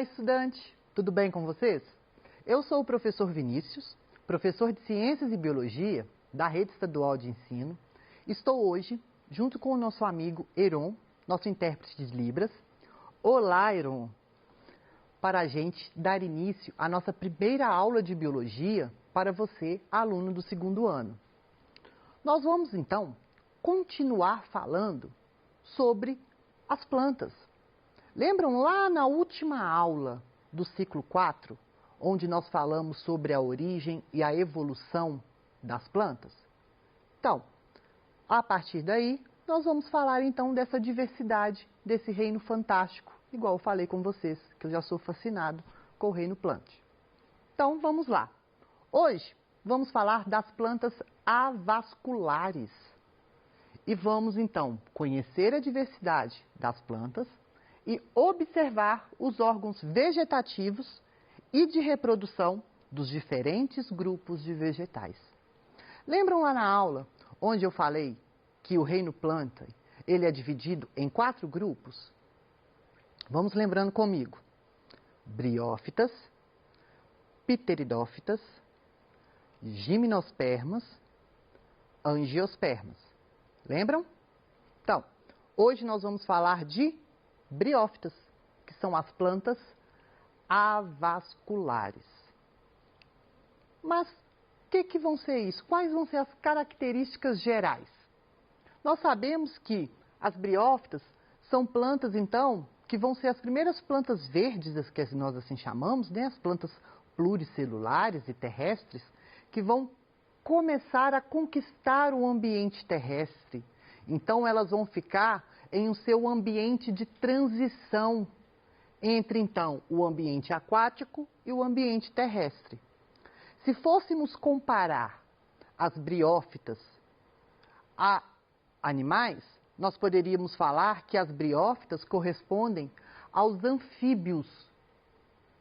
Olá, estudante! Tudo bem com vocês? Eu sou o professor Vinícius, professor de Ciências e Biologia da Rede Estadual de Ensino. Estou hoje, junto com o nosso amigo Heron, nosso intérprete de Libras. Olá, Heron! Para a gente dar início à nossa primeira aula de Biologia para você, aluno do segundo ano. Nós vamos, então, continuar falando sobre as plantas. Lembram lá na última aula do ciclo 4, onde nós falamos sobre a origem e a evolução das plantas? Então, a partir daí, nós vamos falar então dessa diversidade, desse reino fantástico, igual eu falei com vocês, que eu já sou fascinado com o reino plante. Então, vamos lá. Hoje, vamos falar das plantas avasculares. E vamos então conhecer a diversidade das plantas e observar os órgãos vegetativos e de reprodução dos diferentes grupos de vegetais. Lembram lá na aula onde eu falei que o reino planta ele é dividido em 4 grupos? Vamos lembrando comigo. Briófitas, pteridófitas, gimnospermas, angiospermas. Lembram? Então, hoje nós vamos falar de briófitas, que são as plantas avasculares. Mas o que vão ser isso? Quais vão ser as características gerais? Nós sabemos que as briófitas são plantas, então, que vão ser as primeiras plantas verdes, as que nós assim chamamos, né? As plantas pluricelulares e terrestres, que vão começar a conquistar o ambiente terrestre. Então, elas vão ficar em o seu ambiente de transição entre, então, o ambiente aquático e o ambiente terrestre. Se fôssemos comparar as briófitas a animais, nós poderíamos falar que as briófitas correspondem aos anfíbios.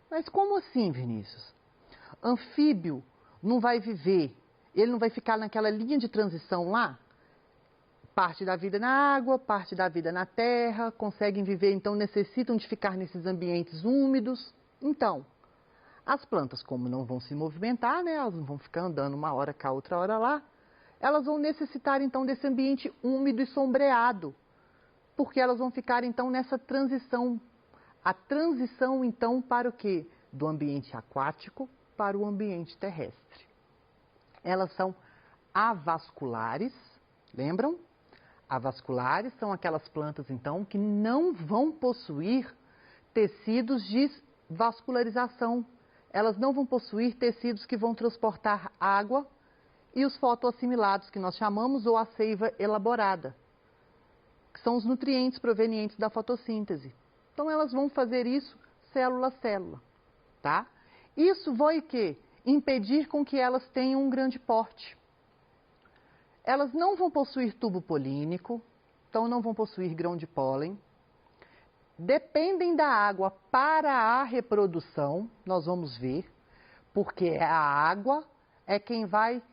Mas como assim, Vinícius? Anfíbio não vai viver, ele não vai ficar naquela linha de transição lá? Parte da vida na água, parte da vida na terra, conseguem viver, então necessitam de ficar nesses ambientes úmidos. Então, as plantas, como não vão se movimentar, né, elas não vão ficar andando uma hora cá, outra hora lá, elas vão necessitar, então, desse ambiente úmido e sombreado, porque elas vão ficar, então, nessa transição. A transição, então, para o quê? Do ambiente aquático para o ambiente terrestre. Elas são avasculares, lembram? Avasculares são aquelas plantas, então, que não vão possuir tecidos de vascularização. Elas não vão possuir tecidos que vão transportar água e os fotoassimilados, que nós chamamos, ou a seiva elaborada, que são os nutrientes provenientes da fotossíntese. Então, elas vão fazer isso célula a célula, tá? Isso vai o quê? Impedir com que elas tenham um grande porte. Elas não vão possuir tubo polínico, então não vão possuir grão de pólen. Dependem da água para a reprodução, nós vamos ver, porque a água é quem vai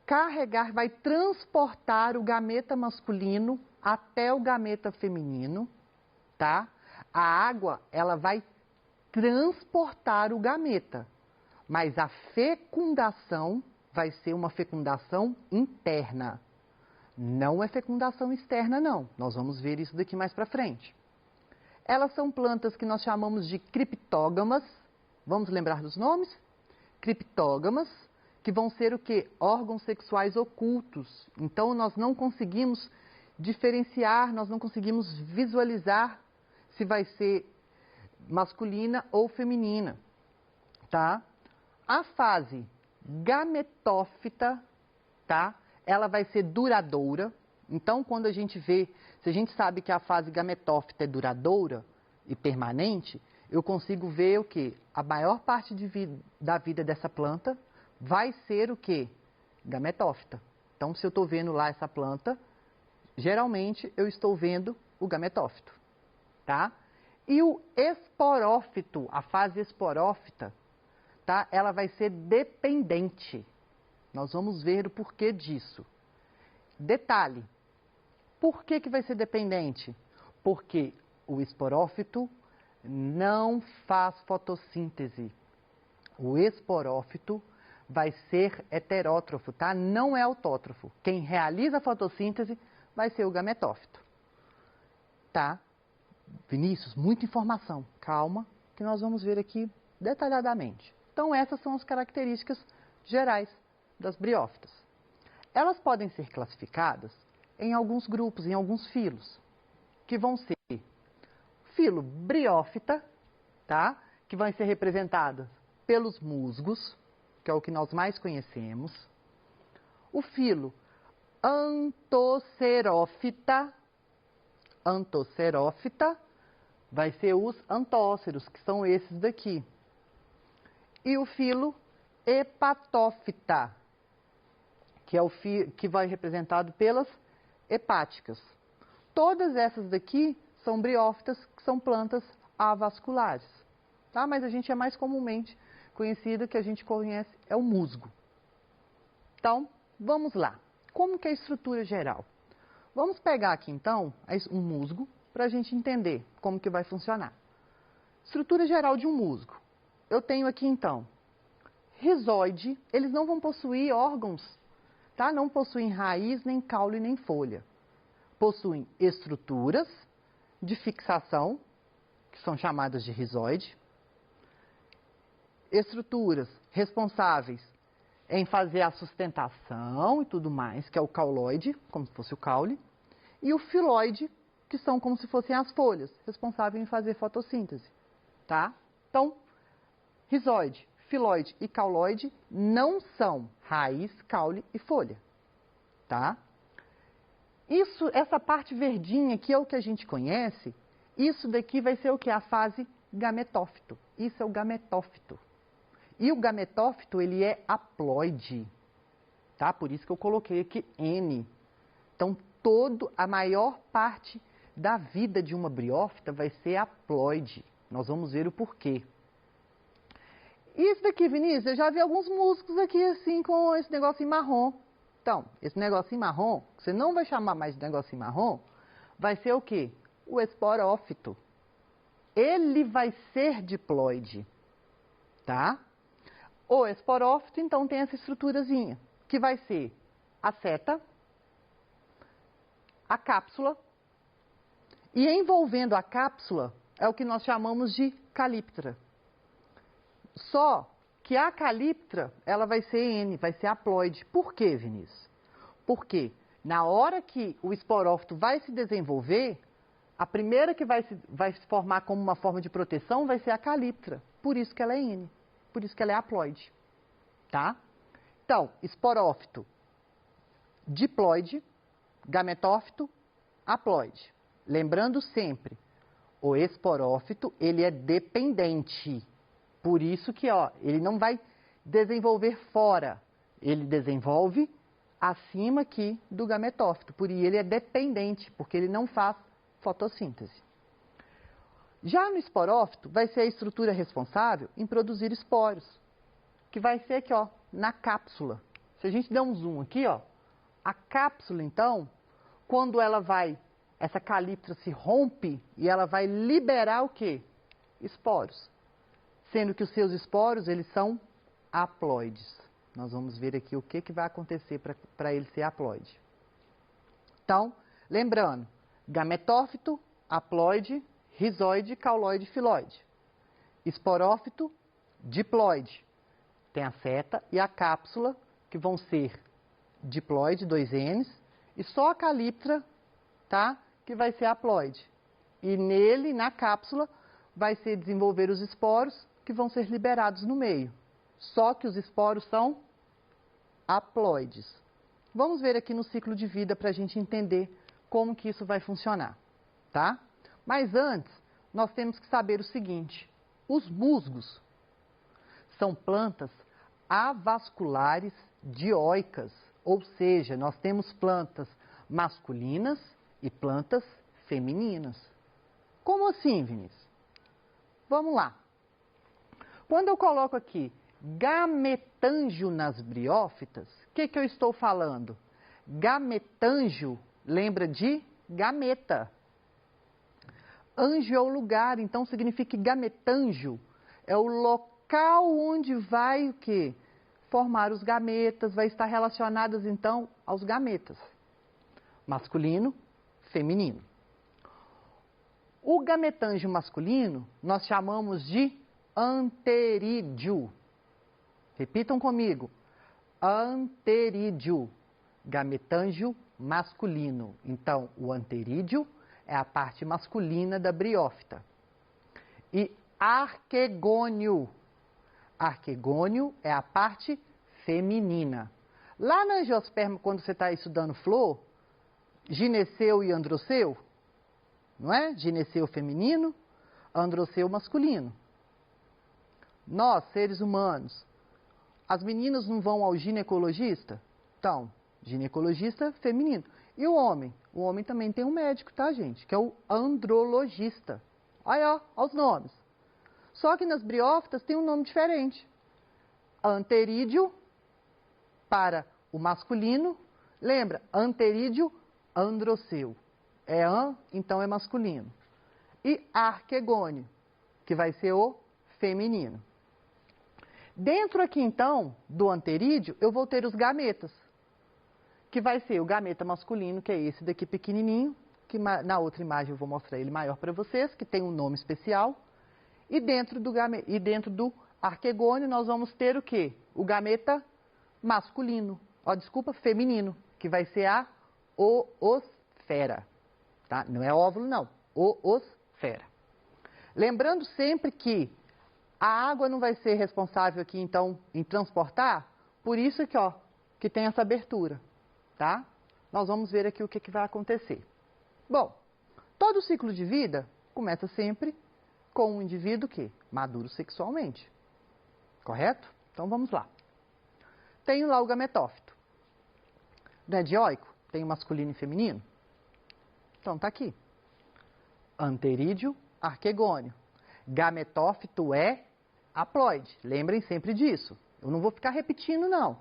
carregar, vai transportar o gameta masculino até o gameta feminino, tá? A água, ela vai transportar o gameta, mas a fecundação vai ser uma fecundação interna. Não é fecundação externa, não. Nós vamos ver isso daqui mais para frente. Elas são plantas que nós chamamos de criptógamas. Vamos lembrar dos nomes? Criptógamas, que vão ser o quê? Órgãos sexuais ocultos. Então, nós não conseguimos diferenciar, nós não conseguimos visualizar se vai ser masculina ou feminina, tá? A fase gametófita, tá? Ela vai ser duradoura. Então, quando a gente vê, se a gente sabe que a fase gametófita é duradoura e permanente, eu consigo ver o quê? A maior parte da vida dessa planta vai ser o quê? Gametófita. Então, se eu estou vendo lá essa planta, geralmente eu estou vendo o gametófito, tá? E o esporófito, a fase esporófita, tá? Ela vai ser dependente. Nós vamos ver o porquê disso. Detalhe, por que vai ser dependente? Porque o esporófito não faz fotossíntese. O esporófito vai ser heterótrofo, tá? Não é autótrofo. Quem realiza a fotossíntese vai ser o gametófito, tá? Vinícius, muita informação. Calma, que nós vamos ver aqui detalhadamente. Então, essas são as características gerais das briófitas. Elas podem ser classificadas em alguns grupos, em alguns filos, que vão ser filo briófita, tá? Que vai ser representada pelos musgos, que é o que nós mais conhecemos. O filo anthocerófita vai ser os antóceros, que são esses daqui. E o filo hepatófita, que é o que vai representado pelas hepáticas. Todas essas daqui são briófitas, que são plantas avasculares, tá? Mas a gente é mais comumente conhecida, que a gente conhece, é o musgo. Então, vamos lá. Como que é a estrutura geral? Vamos pegar aqui, então, um musgo, para a gente entender como que vai funcionar. Estrutura geral de um musgo. Eu tenho aqui, então, rizóide. Eles não vão possuir órgãos, tá? Não possuem raiz, nem caule, nem folha. Possuem estruturas de fixação, que são chamadas de rizóide. Estruturas responsáveis em fazer a sustentação e tudo mais, que é o cauloide, como se fosse o caule. E o filóide, que são como se fossem as folhas, responsáveis em fazer fotossíntese, tá? Então, rizóide, filóide e cauloide não são raiz, caule e folha, tá? Essa parte verdinha que é o que a gente conhece, isso daqui vai ser o que? A fase gametófito. Isso é o gametófito. E o gametófito, ele é haploide, tá? Por isso que eu coloquei aqui N. Então, a maior parte da vida de uma briófita vai ser haploide. Nós vamos ver o porquê. E isso daqui, Vinícius, eu já vi alguns musgos aqui assim com esse negocinho marrom. Então, esse negocinho marrom, que você não vai chamar mais de negocinho marrom, vai ser o quê? O esporófito. Ele vai ser diploide, tá? O esporófito, então, tem essa estruturazinha, que vai ser a seta, a cápsula, e envolvendo a cápsula é o que nós chamamos de calíptra. Só que a calíptra, ela vai ser N, vai ser haploide. Por quê, Vinícius? Porque na hora que o esporófito vai se desenvolver, a primeira que vai se formar como uma forma de proteção vai ser a calíptra. Por isso que ela é N, por isso que ela é haploide, tá? Então, esporófito, diploide, gametófito, haploide. Lembrando sempre, o esporófito, ele é dependente. Por isso que, ó, ele não vai desenvolver fora, ele desenvolve acima aqui do gametófito. Por isso ele é dependente, porque ele não faz fotossíntese. Já no esporófito, vai ser a estrutura responsável em produzir esporos, que vai ser aqui, ó, na cápsula. Se a gente der um zoom aqui, ó, a cápsula, então, quando essa calíptra se rompe e ela vai liberar o quê? Esporos. Sendo que os seus esporos, eles são haploides. Nós vamos ver aqui o que vai acontecer para ele ser haploide. Então, lembrando, gametófito, haploide, rizóide, cauloide, filóide. Esporófito, diploide. Tem a seta e a cápsula, que vão ser diploide, 2 N's, e só a calíptra, tá? Que vai ser haploide. E nele, na cápsula, vai ser desenvolver os esporos, que vão ser liberados no meio. Só que os esporos são haploides. Vamos ver aqui no ciclo de vida para a gente entender como que isso vai funcionar, tá? Mas antes, nós temos que saber o seguinte: os musgos são plantas avasculares dioicas, ou seja, nós temos plantas masculinas e plantas femininas. Como assim, Vinícius? Vamos lá. Quando eu coloco aqui gametângio nas briófitas, o que eu estou falando? Gametângio lembra de gameta. Anjo é o lugar, então significa que gametângio é o local onde vai o quê? Formar os gametas, vai estar relacionadas então aos gametas. Masculino, feminino. O gametângio masculino nós chamamos de anterídeo. Repitam comigo. Anterídeo. Gametângio masculino. Então, o anterídeo é a parte masculina da briófita. E arquegônio. Arquegônio é a parte feminina. Lá na angiosperma, quando você está estudando flor, gineceu e androceu, não é? Gineceu feminino, androceu masculino. Nós, seres humanos, as meninas não vão ao ginecologista? Então, ginecologista feminino. E o homem? O homem também tem um médico, tá, gente? Que é o andrologista. Olha, ó, os nomes. Só que nas briófitas tem um nome diferente. Anterídeo para o masculino. Lembra? Anterídeo, androceu. É an, então é masculino. E arquegônio, que vai ser o feminino. Dentro aqui, então, do anterídeo, eu vou ter os gametas, que vai ser o gameta masculino, que é esse daqui pequenininho, que na outra imagem eu vou mostrar ele maior para vocês, que tem um nome especial. E dentro do arquegônio nós vamos ter o quê? O gameta masculino, feminino, que vai ser a oosfera. Tá? Não é óvulo, não. Oosfera. Lembrando sempre que a água não vai ser responsável aqui, então, em transportar, por isso aqui, ó, que tem essa abertura, tá? Nós vamos ver aqui o que vai acontecer. Bom, todo o ciclo de vida começa sempre com um indivíduo que maduro sexualmente, correto? Então, vamos lá. Tenho lá o gametófito. Não é dioico? Tem o masculino e feminino? Então, tá aqui. Anterídeo, arquegônio. Gametófito é haploide. Lembrem sempre disso. Eu não vou ficar repetindo, não.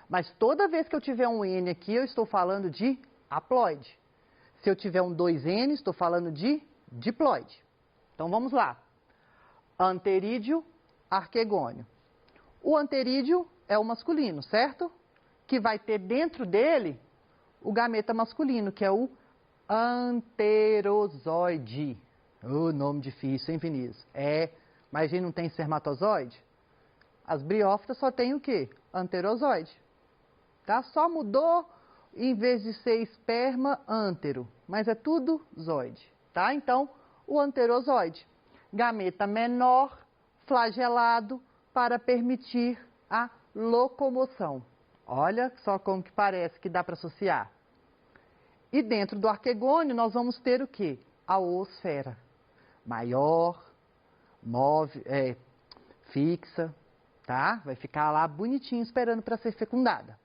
Mas toda vez que eu tiver um N aqui, eu estou falando de haploide. Se eu tiver um 2N, estou falando de diploide. Então, vamos lá. Anterídeo, arquegônio. O anterídeo é o masculino, certo? Que vai ter dentro dele o gameta masculino, que é o anterozoide. Nome difícil, hein, Vinícius? Mas a gente não tem espermatozoide? As briófitas só tem o quê? Anterozoide. Tá? Só mudou, em vez de ser esperma, antero. Mas é tudo zoide. Tá? Então, o anterozoide. Gameta menor, flagelado, para permitir a locomoção. Olha só como que parece que dá para associar. E dentro do arquegônio nós vamos ter o quê? A oosfera. Maior, fixa, tá? Vai ficar lá bonitinho esperando para ser fecundada.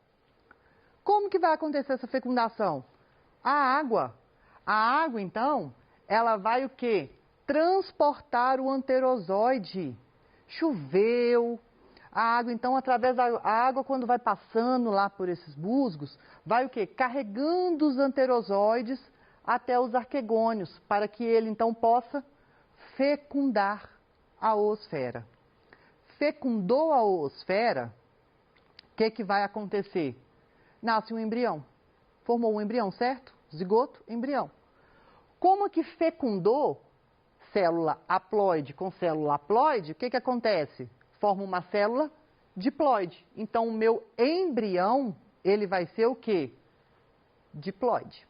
Como que vai acontecer essa fecundação? A água, então, ela vai o quê? Transportar o anterozoide. Choveu. A água, então, através da água, quando vai passando lá por esses musgos, vai o quê? Carregando os anterozoides até os arquegônios, para que ele, então, possa fecundar a oosfera. Fecundou a oosfera, o que vai acontecer? Nasce um embrião. Formou um embrião, certo? Zigoto, embrião. Como que fecundou célula haploide com célula haploide, o que acontece? Forma uma célula diploide. Então, o meu embrião, ele vai ser o quê? Diploide.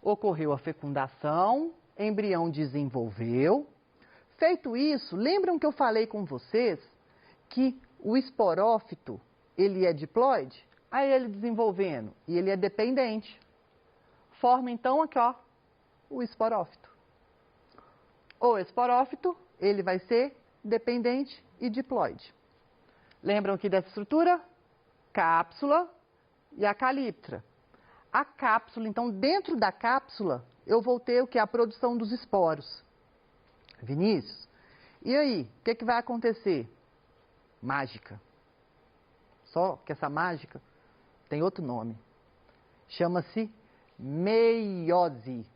Ocorreu a fecundação, embrião desenvolveu. Feito isso, lembram que eu falei com vocês que o esporófito, ele é diploide? Aí ele desenvolvendo, e ele é dependente. Forma então aqui, ó, o esporófito. O esporófito, ele vai ser dependente e diploide. Lembram aqui dessa estrutura? Cápsula e a calíptra. A cápsula, então, dentro da cápsula, eu vou ter o que? A produção dos esporos. Vinícius, e aí, o que vai acontecer? Mágica. Só que essa mágica tem outro nome. Chama-se meiose.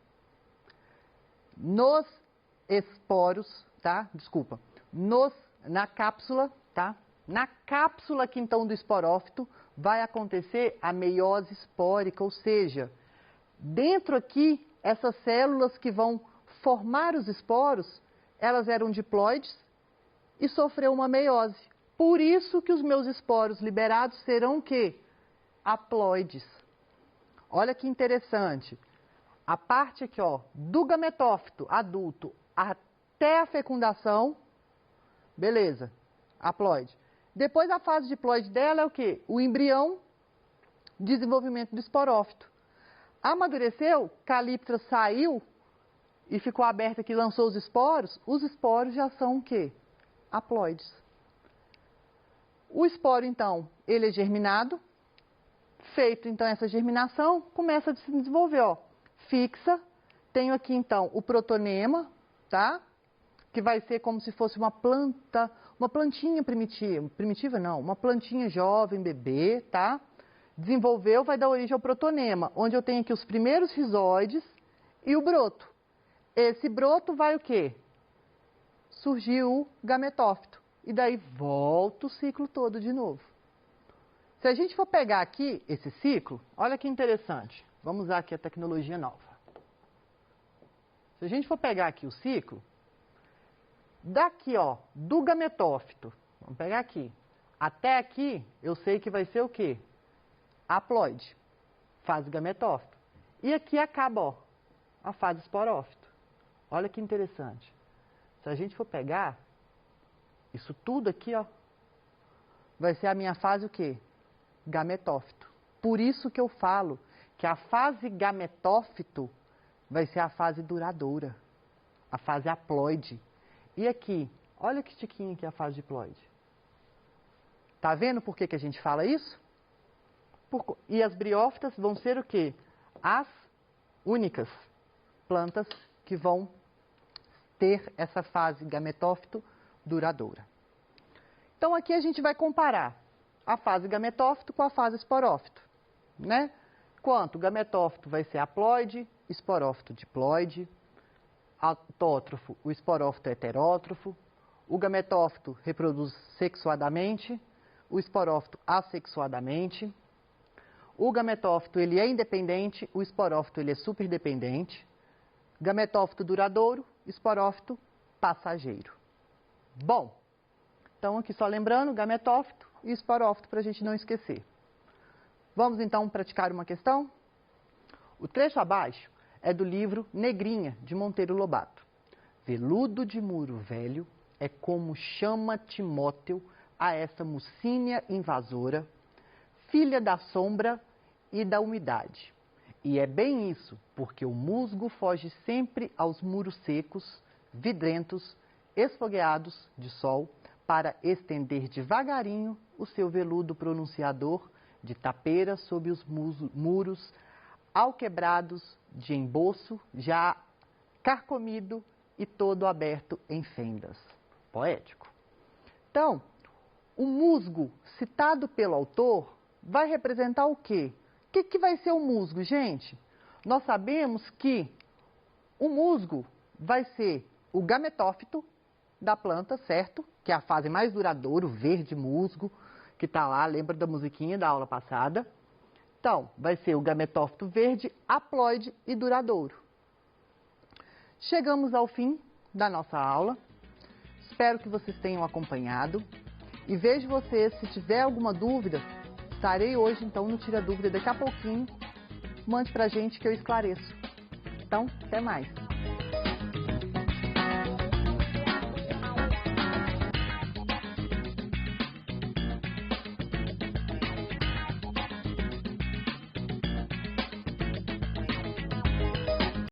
Nos esporos, tá? Desculpa. Na cápsula, tá? Na cápsula aqui então do esporófito vai acontecer a meiose espórica, ou seja, dentro aqui, essas células que vão formar os esporos, elas eram diploides e sofreu uma meiose. Por isso que os meus esporos liberados serão o quê? Haploides. Olha que interessante. A parte aqui, ó, do gametófito adulto até a fecundação, beleza, haploide. Depois a fase diploide dela é o quê? O embrião, desenvolvimento do esporófito. Amadureceu, Calíptra saiu e ficou aberta aqui, lançou os esporos já são o quê? Haploides. O esporo, então, ele é germinado, feito, então, essa germinação, começa a se desenvolver, ó, fixa, tenho aqui, então, o protonema, tá? Que vai ser como se fosse uma planta, uma plantinha primitiva não, uma plantinha jovem, bebê, tá? Desenvolveu, vai dar origem ao protonema, onde eu tenho aqui os primeiros rizóides e o broto. Esse broto vai o quê? Surgiu o gametófito. E daí volta o ciclo todo de novo. Se a gente for pegar aqui esse ciclo, olha que interessante. Vamos usar aqui a tecnologia nova. Se a gente for pegar aqui o ciclo, daqui, ó, do gametófito, vamos pegar aqui, até aqui, eu sei que vai ser o quê? Haploide, fase gametófito. E aqui acaba, ó, a fase esporófito. Olha que interessante. Se a gente for pegar isso tudo aqui, ó, vai ser a minha fase o quê? Gametófito. Por isso que eu falo que a fase gametófito vai ser a fase duradoura, a fase haploide. E aqui, olha que tiquinho aqui a fase diploide. Tá vendo por que que a gente fala isso? E as briófitas vão ser o quê? As únicas plantas que vão ter essa fase gametófito duradoura. Então aqui a gente vai comparar a fase gametófito com a fase esporófito, né? Quanto o gametófito vai ser haploide, esporófito diploide, autótrofo, o esporófito é heterótrofo, o gametófito reproduz sexuadamente, o esporófito assexuadamente, o gametófito ele é independente, o esporófito ele é superdependente, gametófito duradouro, esporófito passageiro. Bom, então aqui só lembrando, gametófito e esporófito para a gente não esquecer. Vamos então praticar uma questão? O trecho abaixo é do livro Negrinha, de Monteiro Lobato. Veludo de muro velho é como chama Timóteo a essa mucínea invasora, filha da sombra e da umidade. E é bem isso, porque o musgo foge sempre aos muros secos, vidrentos, esfogueados de sol, para estender devagarinho o seu veludo pronunciador de tapeira sob os muros alquebrados de emboço, já carcomido e todo aberto em fendas. Poético. Então, o musgo citado pelo autor vai representar o quê? O que vai ser o musgo, gente? Nós sabemos que o musgo vai ser o gametófito da planta, certo? Que é a fase mais duradoura, o verde musgo, que está lá, lembra da musiquinha da aula passada? Então, vai ser o gametófito verde, haploide e duradouro. Chegamos ao fim da nossa aula. Espero que vocês tenham acompanhado. E vejo vocês, se tiver alguma dúvida, estarei hoje, então, no Tira Dúvida. Daqui a pouquinho, mande pra gente que eu esclareço. Então, até mais.